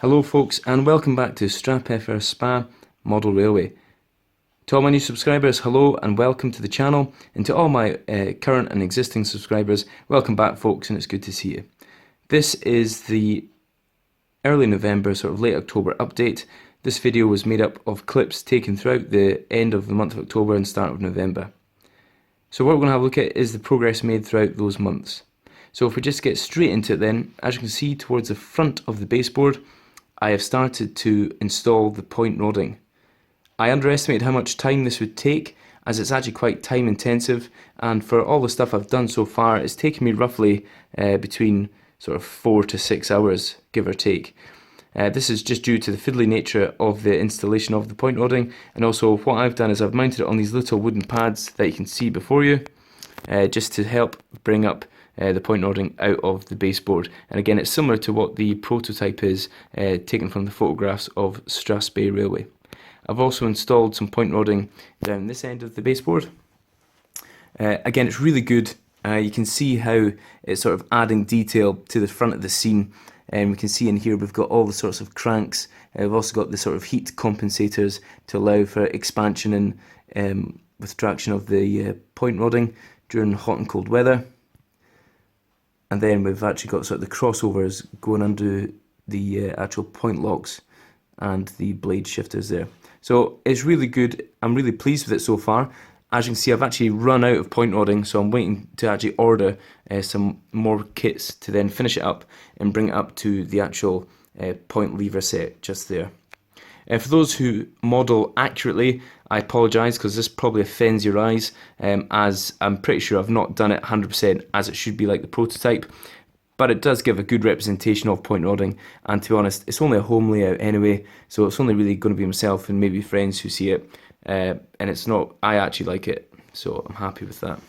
Hello folks and welcome back to Strathpeffer Spa Model Railway. To all my new subscribers, hello and welcome to the channel, and to all my current and existing subscribers, welcome back folks, and it's good to see you. This is the early November, sort of late October update. This video was made up of clips taken throughout the end of the month of October and start of November. So what we're going to have a look at is the progress made throughout those months. So if we just get straight into it then, as you can see towards the front of the baseboard, I have started to install the point rodding. I underestimated how much time this would take, as it's actually quite time intensive, and for all the stuff I've done so far, it's taken me roughly between sort of 4 to 6 hours, give or take. This is just due to the fiddly nature of the installation of the point rodding, and also what I've done is I've mounted it on these little wooden pads that you can see before you, just to help bring up the point rodding out of the baseboard. And again, it's similar to what the prototype is, taken from the photographs of Strathspey Railway. I've also installed some point rodding down this end of the baseboard. Again, it's really good. You can see how it's sort of adding detail to the front of the scene. And we can see in here we've got all the sorts of cranks. We've also got the sort of heat compensators to allow for expansion and with traction of the point rodding during hot and cold weather. And then we've actually got sort of the crossovers going under the actual point locks and the blade shifters there. So it's really good. I'm really pleased with it so far. As you can see, I've actually run out of point rodding, so I'm waiting to actually order some more kits to then finish it up and bring it up to the actual point lever set just there. For those who model accurately, I apologise because this probably offends your eyes, as I'm pretty sure I've not done it 100% as it should be like the prototype, but it does give a good representation of point rodding, and to be honest, it's only a home layout anyway, so it's only really going to be myself and maybe friends who see it, and it's not, I actually like it, so I'm happy with that.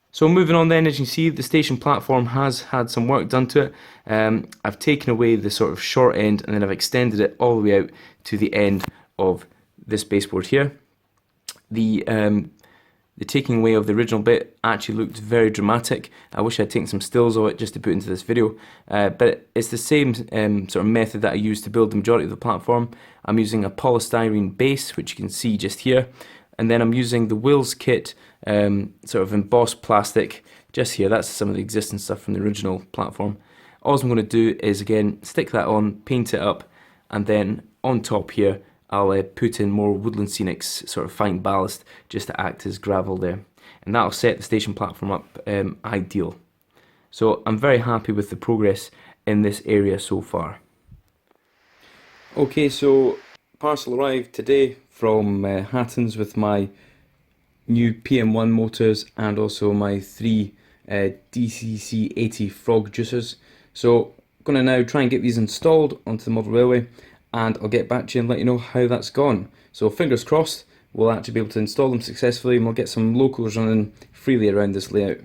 So moving on then, as you can see, the station platform has had some work done to it. I've taken away the sort of short end and then I've extended it all the way out to the end of this baseboard here. The taking away of the original bit actually looked very dramatic. I wish I'd taken some stills of it just to put into this video, but it's the same sort of method that I used to build the majority of the platform. I'm using a polystyrene base, which you can see just here, and then I'm using the Wills kit, sort of embossed plastic just here. That's some of the existing stuff from the original platform. All I'm going to do is again stick that on, paint it up, and then on top here I'll put in more Woodland Scenics sort of fine ballast just to act as gravel there, and that'll set the station platform up ideal. So I'm very happy with the progress in this area so far. Okay, so parcel arrived today from Hattons with my new PM1 motors and also my 3 DCC80 frog juicers. So I'm going to now try and get these installed onto the model railway, and I'll get back to you and let you know how that's gone. So fingers crossed we'll actually be able to install them successfully and we'll get some locals running freely around this layout.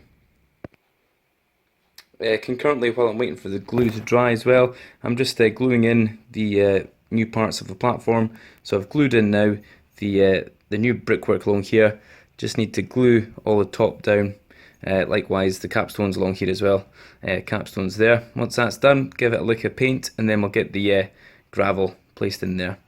Concurrently, while I'm waiting for the glue to dry as well, I'm just gluing in the new parts of the platform. So I've glued in now the new brickwork along here. Just need to glue all the top down, likewise the capstones along here as well. Capstones there. Once that's done, give it a lick of paint and then we'll get the gravel placed in there.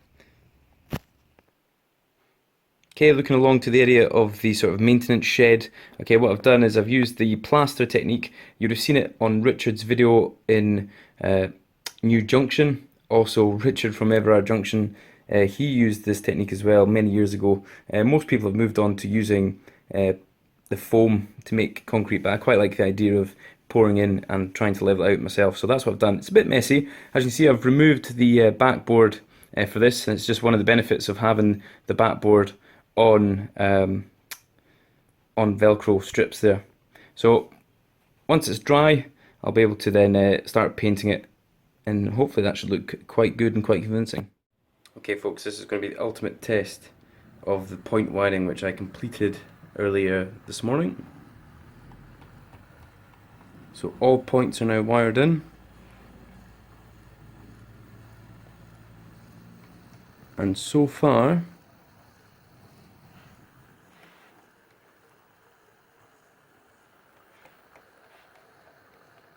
Okay, looking along to the area of the sort of maintenance shed. Okay, what I've done is I've used the plaster technique. You'd have seen it on Richard's video in New Junction. Also, Richard from Everard Junction, he used this technique as well many years ago. Most people have moved on to using the foam to make concrete, but I quite like the idea of pouring in and trying to level it out myself. So that's what I've done. It's a bit messy. As you can see, I've removed the backboard for this, and it's just one of the benefits of having the backboard on Velcro strips there. So once it's dry, I'll be able to then start painting it, and hopefully that should look quite good and quite convincing. Okay folks, this is going to be the ultimate test of the point wiring, which I completed earlier this morning. So all points are now wired in, and so far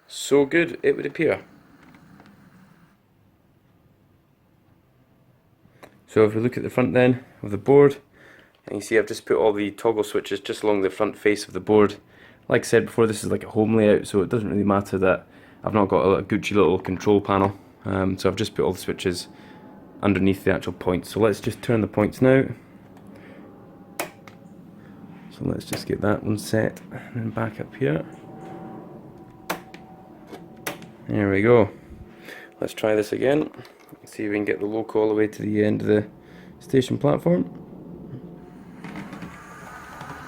so good, it would appear. So if we look at the front then of the board, and you see I've just put all the toggle switches just along the front face of the board. Like I said before, this is like a home layout, so it doesn't really matter that I've not got a Gucci little control panel. So I've just put all the switches underneath the actual points. So let's just turn the points now. So let's just get that one set and then back up here. There we go. Let's try this again. See if we can get the loco all the way to the end of the station platform.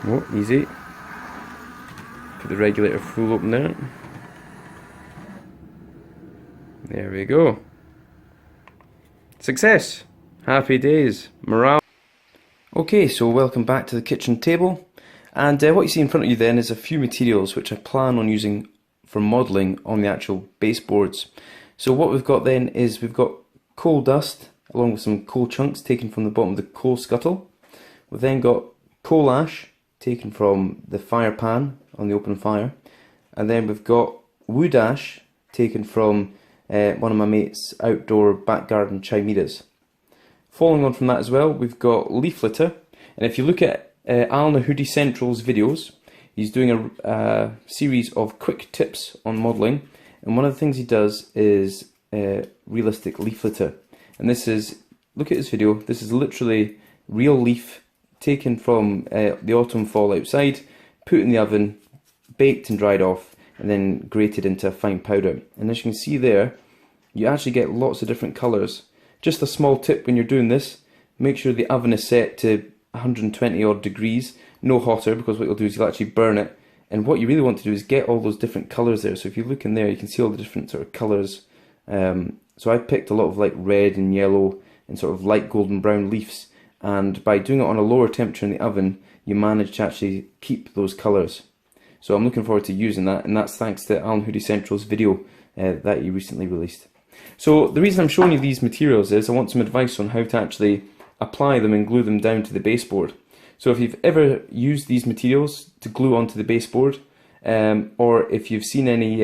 Oh, easy. Put the regulator full open there. There we go. Success! Happy days. Morale. Okay, so welcome back to the kitchen table. And what you see in front of you then is a few materials which I plan on using for modelling on the actual baseboards. So what we've got then is we've got coal dust along with some coal chunks taken from the bottom of the coal scuttle. We've then got coal ash taken from the fire pan on the open fire. And then we've got wood ash taken from one of my mate's outdoor back garden chimeras. Following on from that as well, we've got leaf litter. And if you look at Alnahudy Central's videos, he's doing a series of quick tips on modelling, and one of the things he does is realistic leaf litter. And this is, look at his video, this is literally real leaf taken from the autumn fall outside, put in the oven, baked and dried off, and then grated into a fine powder. And as you can see there, you actually get lots of different colours. Just a small tip when you're doing this, make sure the oven is set to 120 odd degrees, no hotter, because what you'll do is you'll actually burn it. And what you really want to do is get all those different colours there. So if you look in there, you can see all the different sort of colours. So I picked a lot of like red and yellow and sort of light golden brown leaves. And by doing it on a lower temperature in the oven, you manage to actually keep those colours. So I'm looking forward to using that, and that's thanks to Alnahudy Central's video that he recently released. So the reason I'm showing you these materials is I want some advice on how to actually apply them and glue them down to the baseboard. So if you've ever used these materials to glue onto the baseboard, or if you've seen any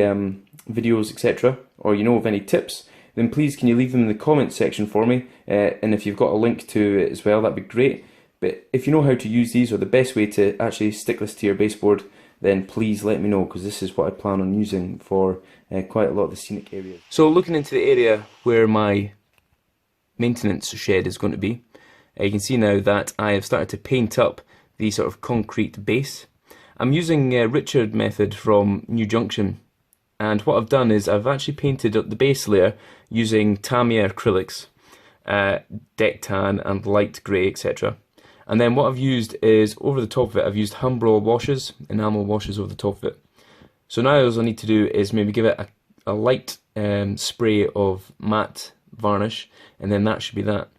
videos, etc., or you know of any tips, then please can you leave them in the comments section for me, and if you've got a link to it as well, that'd be great. But if you know how to use these, or the best way to actually stick this to your baseboard, then please let me know, because this is what I plan on using for quite a lot of the scenic areas. So looking into the area where my maintenance shed is going to be, you can see now that I have started to paint up the sort of concrete base. I'm using Richard method from Junction, and what I've done is I've actually painted up the base layer using Tamiya acrylics, deck tan and light grey, etc. And then what I've used is, over the top of it, I've used Humbrol washes, enamel washes over the top of it. So now all I need to do is maybe give it a light spray of matte varnish, and then that should be that.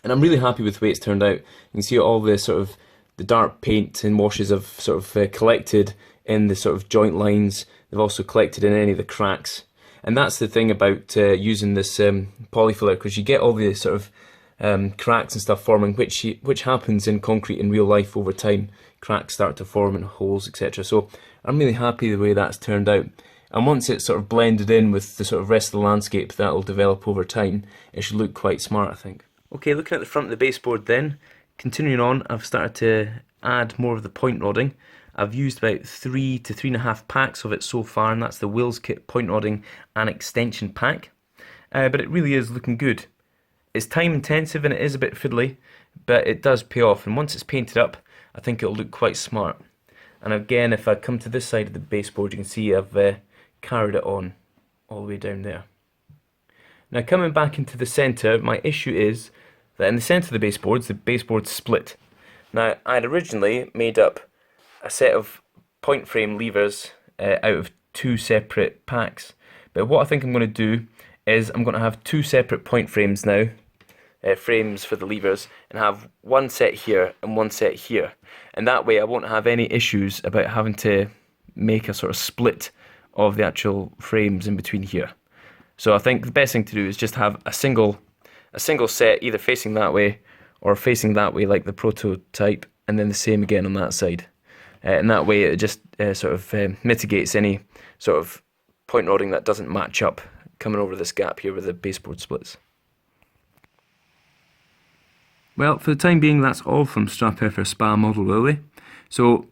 And I'm really happy with the way it's turned out. You can see all the sort of the dark paint and washes have sort of collected in the sort of joint lines. They've also collected in any of the cracks. And that's the thing about using this polyfiller, because you get all the sort of cracks and stuff forming, which happens in concrete in real life over time. Cracks start to form and holes, etc. So I'm really happy the way that's turned out. And once it's sort of blended in with the sort of rest of the landscape that will develop over time, it should look quite smart, I think. Okay, looking at the front of the baseboard then, continuing on, I've started to add more of the point rodding. I've used about 3 to 3.5 packs of it so far, and that's the Wills Kit point rodding and extension pack. But it really is looking good. It's time intensive and it is a bit fiddly, but it does pay off, and once it's painted up, I think it'll look quite smart. And again, if I come to this side of the baseboard, you can see I've carried it on all the way down there. Now coming back into the centre, my issue is that in the centre of the baseboard's split. Now I'd originally made up a set of point frame levers out of 2 separate packs, but what I think I'm going to do is I'm going to have 2 separate point frames now, frames for the levers, and have one set here and one set here, and that way I won't have any issues about having to make a sort of split of the actual frames in between here. So I think the best thing to do is just have a single set either facing that way or facing that way like the prototype, and then the same again on that side. And that way it just sort of mitigates any sort of point rodding that doesn't match up coming over this gap here where the baseboard splits. Well, for the time being, that's all from Strathpeffer Spa Model Railway. So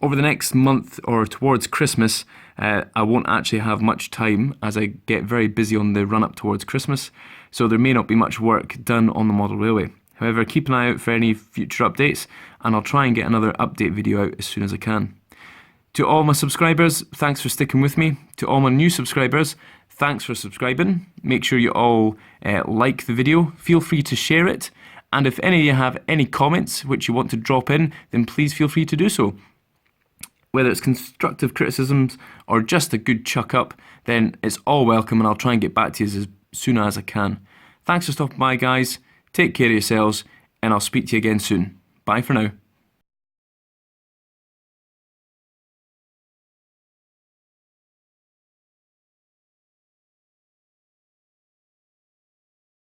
over the next month or towards Christmas, I won't actually have much time as I get very busy on the run up towards Christmas, so there may not be much work done on the model railway. However, keep an eye out for any future updates, and I'll try and get another update video out as soon as I can. To all my subscribers, thanks for sticking with me. To all my new subscribers, thanks for subscribing. Make sure you all like the video, feel free to share it, and if any of you have any comments which you want to drop in, then please feel free to do so. Whether it's constructive criticisms or just a good chuck up, then it's all welcome, and I'll try and get back to you as soon as I can. Thanks for stopping by, guys. Take care of yourselves, and I'll speak to you again soon. Bye for now.